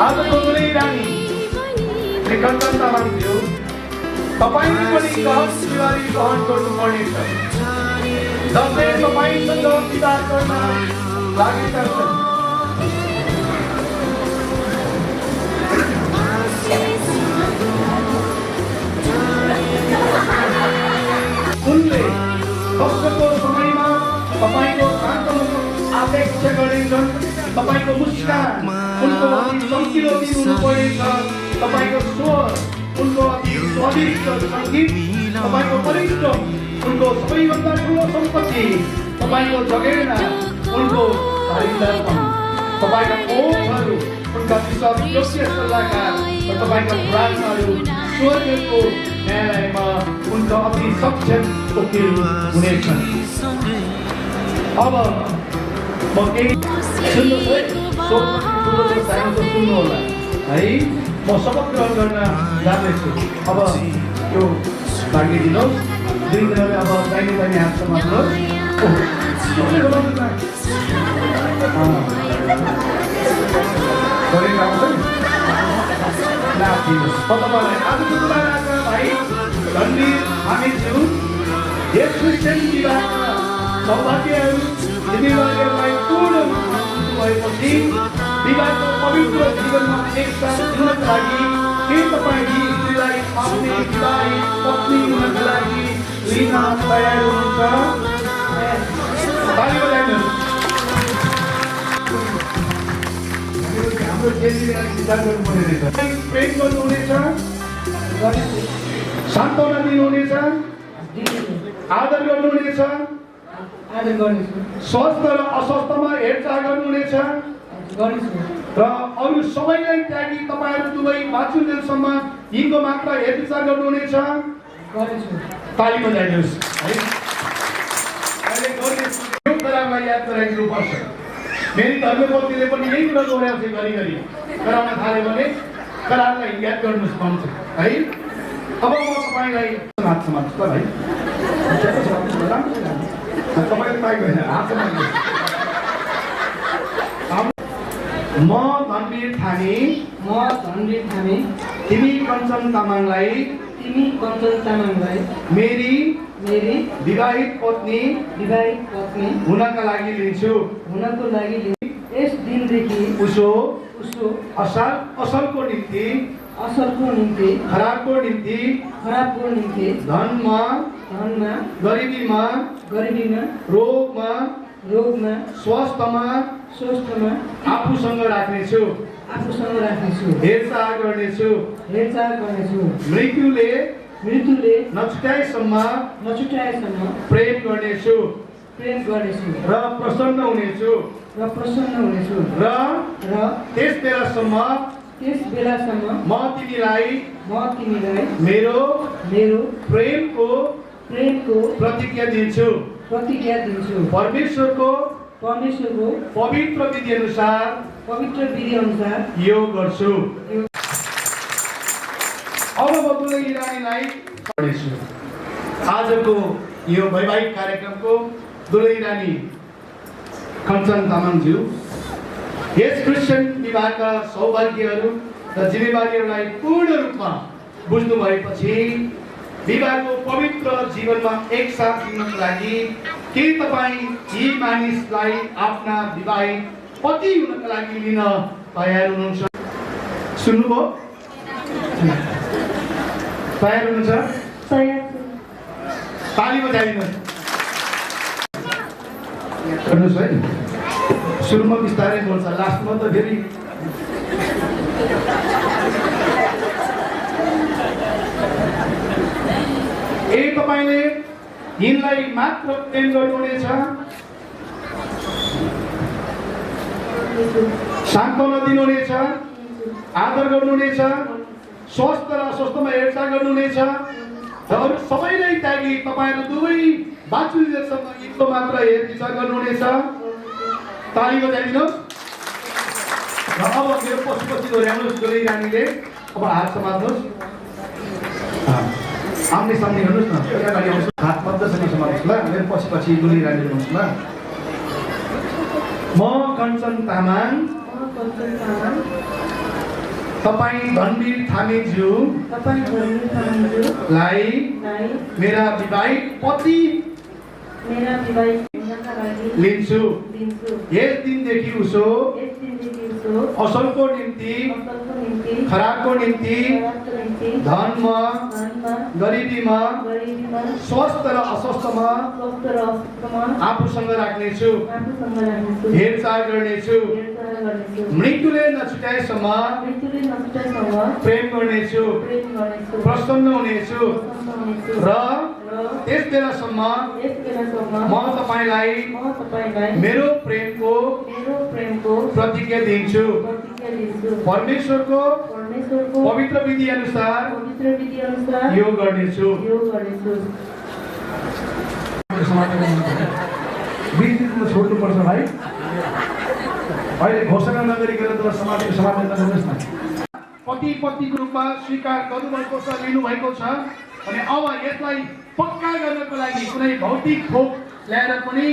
आजको दुलै रानी श्री कञ्चन तामाङज्यू तपाईले पनि गहन जिम्मेवारी वहन गर्नुपर्नेछ। जसले तपाईसँग विवाह गर्न लागेका छन् उनले कष्टको समयमा तपाईको शान्तको अपेक्षा गर्नेछन्। तपाईको मुस्कान उनको अति चम्किलो दिन हुनुपर्नेछ। तपाईको स्वर उनको अति स्वादिष्ट सङ्गीत, तपाईको परिश्रम उनको सबैभन्दा ठुलो सम्पत्ति, तपाईको जगेर्ना उनको हरिदर्पण, तपाईका ओठहरू उनका विश्वासयोग्य सल्लाहकार र तपाईका प्रार्थनाहरू स्वर्गको न्यायालयमा उनका अति सक्षम वकिल हुनेछन्। अब म केही सुन्नुहोस् है, सुन्नु होला है। म शपथ ग्रहण गर्न जाँदैछु। अब त्यो भागिदिनुहोस्। दुई दिनले अब दाहिने दाहिने हात समात्नुहोस्। तपाईँलाई आजको तुलनाका भाइ रणवीर हामीज्यू यस क्रिस्चियन विवाहका सौभाग्यहरू जिम्मेवारीहरूलाई पूर्ण रूपमा भएपछि विवाहको पवित्र जीवनमा एकसाथ जिउनका लागि के तपाईँ यी स्त्रीलाई आफ्नै विवाहित पत्नी हुनका लागि लिन तयार हुनुहुन्छ? ताली बजाइनुहोस्। हाम्रो चेलीलाई विचार गर्नुपर्ने रहेछ। प्रेम गर्नुहुनेछ, सान्त्वना दिनुहुनेछ, आदर गर्नुहुनेछ, स्वस्थ र अस्वस्थमा हेरचाह गर्नुहुनेछ र अरू सबैलाई त्यागी तपाईँहरू दुवै बाँचुन्जेलसम्म यिनको मात्र हेरविचार गर्नुहुनेछ। ताली बजाइनुहोस् है। अहिले गर्नेछु यो कुरालाई याद गराइदिनुपर्छ। मेरी धर्मपत्नीले पनि यही कुरा दोहोऱ्याउँछ घरिघरि। गराउन थाल्यो भने करारलाई याद गर्नुहोस् भन्छ है। अब म तपाईँलाई हात समात्छु त भाइ। तपाईँले पाएको होइन, हात समात्नुहोस्। म धनवीर थामी तिमी कञ्चन तामाङलाई मेरी विवाहित पत्नी हुनका लागि लिन्छु। यस दिनदेखि उसो असलको निम्ति खराबको निम्ति धनमा गरिबीमा रोगमा स्वास्थ्यमा आफूसँग राख्नेछु। हेरचाह गर्नेछु। मृत्युले नछुटाएसम्म प्रेम गर्नेछु र प्रसन्न हुनेछु र त्यस बेलासम्म म तिमीलाई मेरो प्रेमको प्रतिज्ञा दिन्छु। परमेश्वरको पवित्र विधि अनुसार यो गर्छु। अब म दुलै रानीलाई पढ्नेछु। आजको यो वैवाहिक कार्यक्रमको दुलै रानी कञ्चन तामाङज्यू यस क्रिस्चियन विवाहका सौभाग्यहरू र जिम्मेवारीहरूलाई पूर्ण रूपमा बुझ्नु भएपछि विवाहको पवित्र जीवनमा एकसाथ जिउनको लागि के तपाईँ यी मानिसलाई आफ्ना विवाहित पति हुनका लागि लिन तयार हुनुहुन्छ? सुन्नुभयो? तयार हुनुहुन्छ? ताली बजाइदिनुहोस्। गर्नुहोस् है। सुरुमा बिस्तारै बोल्छ, लास्टमा त फेरि तपाईँले यिनलाई मात्र प्रेम गर्नुहुनेछ, सान्त्वना दिनुहुनेछ, आदर गर्नुहुनेछ, स्वस्थ र अस्वस्थमा हेरचाह गर्नुहुनेछ र अरू सबैलाई त्यागी तपाईँहरू दुवै बाँचुन्जेलसम्म यिनको मात्र हेरविचार गर्नुहुनेछ। ताली बजाइदिनुहोस्। र अब मेरो पछि दोहोऱ्याउनुहोस् दुलै रानीले। अब हात समात्नुहोस्। आम्ने सामने गर्नुहोस् न। अगाडि आउनुहोस्। हात मजासँग समात्नुहोस् ल। मेरो पछि दुलै रानी हुनुहोस् ल। म कञ्चन तामाङ कञ्चन तामाङ, तपाईँ धनवीर थामीज्यूलाई मेरा विवाहित पति मेरा विवाहित हुनका लागि लिन्छु। यस दिनदेखि उसो असलको निम्ति खराबको निम्ति धनमा गरिबीमा स्वस्थ र अस्वस्थमा आफूसँग राख्नेछु, हेरचाह गर्नेछु, मृत्युले नछुटाएसम्म प्रेम गर्नेछु, प्रसन्न हुनेछु र त्यस बेलासम्म म तपाईलाई मेरो प्रेमको प्रतिज्ञा दिन्छु। परमेश्वरको पवित्र विधि अनुसार यो गर्नेछु। 20 दिनमा छोड्नुपर्छ भाइ। अहिले घोषणा नगरिकन त समापन गर्नुहोस् न। पति पत्नीको रूपमा स्वीकार गर्नुभएको छ, लिनुभएको छ। अनि अब यसलाई पक्का गर्नको लागि कुनै भौतिक थोक ल्याएर पनि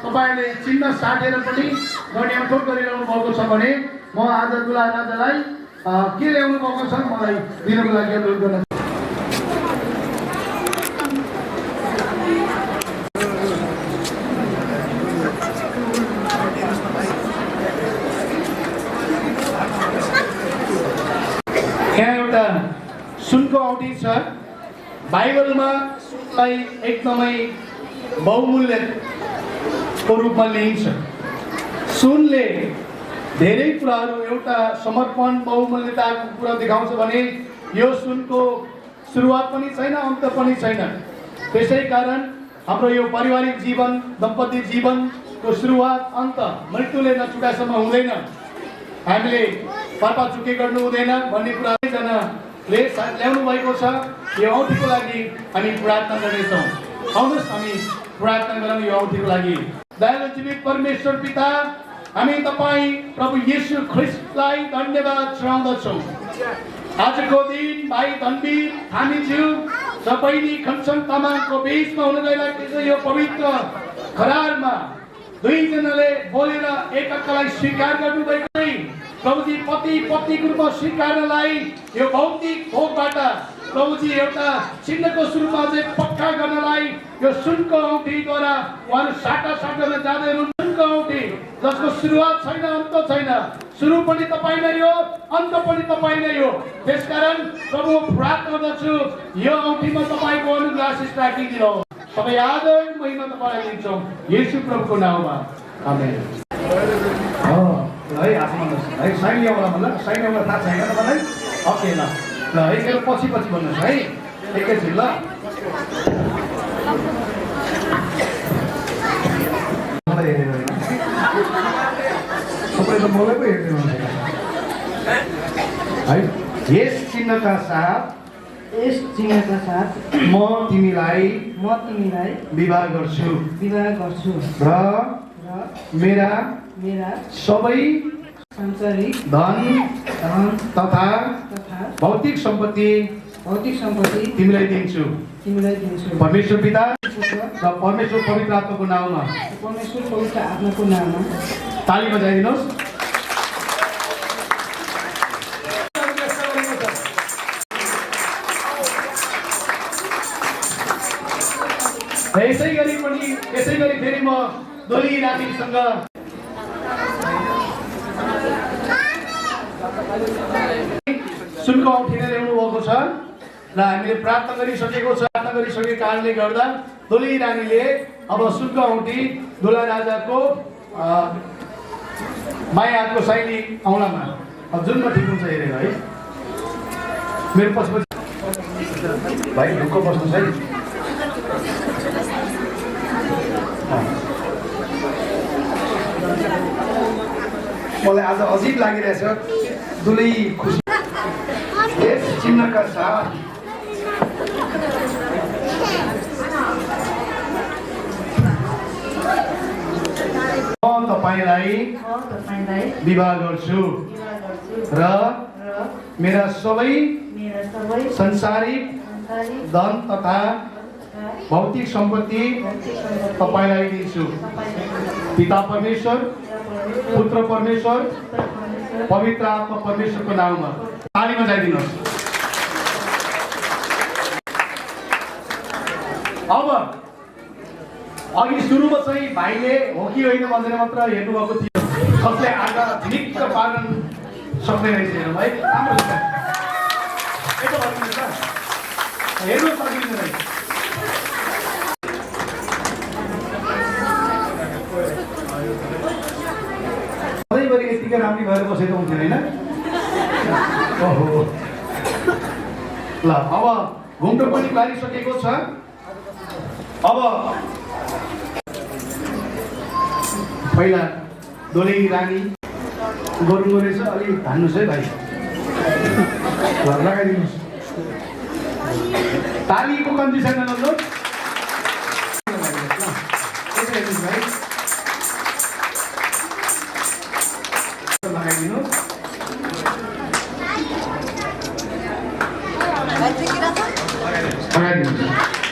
तपाईहरुले चिन्ह साटेर पनि गर्ने अठोट गरिरहनु भएको छ भने म आज दुला राजालाई के ल्याउनु भएको छ मलाई दिनको लागि अनुरोध गर्न यहाँ एउटा सुनको औँठी छ। बाइबलमा सुनलाई एकदमै बहुमूल्यको रूपमा लिइन्छ। सुनले धेरै कुराहरू एउटा समर्पण बहुमूल्यताको कुरा देखाउँछ भने यो सुनको सुरुवात पनि छैन, अन्त पनि छैन। त्यसै कारण हाम्रो यो पारिवारिक जीवन, दम्पति जीवनको सुरुवात अन्त मृत्युले नछुटाएसम्म हुँदैन। हामीले पापाचुके गर्नु हुँदैन भन्ने कुरा जनाले ल्याउनु भएको छ। यो औँठीको लागि हामी प्रार्थना गर्नेछौँ। आउनुहोस् हामी प्रार्थना गरौँ यो औँठीको लागि। दयालु जीवित परमेश्वर पिता, हामी तपाईँ प्रभु येशू ख्रीष्टलाई धन्यवाद चढाउँदछौँ। आजको दिन भाइ धनवीर थामीज्यू र बहिनी खन्छन तामाङको बीचमा हुन गइरहेको यो पवित्र खरारमा दुईजनाले बोलेर एकअर्कालाई स्वीकार गर्नुभएको प्रभुजी पति पत्नीको रूपमा स्वीकार्नलाई यो भौतिक भोगबाट प्रभुजी एउटा चिन्हको स्वरूपमा चाहिँ पक्का गर्नलाई यो सुनको औँठीद्वारा उहाँहरू साटामा जाँदै हुनुहुन्छ। सुनको औँठी जसको सुरुवात छैन, अन्त छैन, सुरु पनि तपाईँ नै हो, अन्त पनि तपाईँ नै हो। त्यसकारण प्रभु प्रार्थना गर्दछु यो औँठीमा तपाईँको अनुग्रह आशिष राखिदिनुहोस्। तपाईँ आदर महिमा तपाईँलाई दिन्छौँ येशू प्रभुको नाममा, आमेन। है आत्मामा है साइन ल्याउला भन्दा साइन ल्याउला थाहा छैन तपाईँलाई? ओके ल ल एकैछिन पछि भन्नुहोस् है, एकैछिन ल। मलाई हेरेर सबै त मलाई पो हेर्दै हुनुहुन्छ है। यस चिन्हका साथ म तिमीलाई विवाह गर्छु र मेरा सबै सांसारिक धन तथा भौतिक सम्पत्ति तिमीलाई दिन्छु। परमेश्वर पिता र परमेश्वर पवित्र आत्माको नाममा ताली बजाइदिनुहोस्। यसै गरी फेरि म दोली रानीसँग सुनको औँठी नै ल्याउनु भएको छ र हामीले प्रार्थना गरिसकेको छ। प्रार्थना गरिसकेको कारणले गर्दा दोली रानीले अब सुनको औँठी दुला राजाको माया हातको शैली औँलामा जुनमा ठिक हुन्छ हेरेर है। मेरो पछि भाइ ढुक्क बस्नुहोस् है। मलाई आज अजिब लागिरहेछ। दुलै खुसी यस चिन्हका साथ म तपाईलाई विवाह गर्छु र मेरा सबै संसारिक धन तथा भौतिक सम्पत्ति तपाईलाई दिन्छु। पिता परमेश्वर पुत्र परमेश्वर परमेश्वर पवित्र आत्मा परमेश्वरको नाममा ताली बजाइदिनुहोस्। अब अघि सुरुमा चाहिँ भाइले हो कि होइन भनेर मात्र हेर्नुभएको थियो, कसले आज झिनिक्क पार्न सक्दैन रहेछ हेर्नु भाइ, राम्रो छ। यता भन्नुहुन्छ हेर्नु सकिँदैन रहेछ। सधैँभरि यतिकै राम्री भएर बसेको हुन्थ्यो होइन? ओहो ल अब घुम्टो पनि लागिसकेको छ। अब पहिला दोले रानी गरुङ्गो रहेछ, अलि धान्नुहोस् है भाइ, लगाइदिनुहोस्। तालीको कम्ती छैन नन्दो भाइ, लगाइदिनुहोस्। लगाइदिनुहोस्।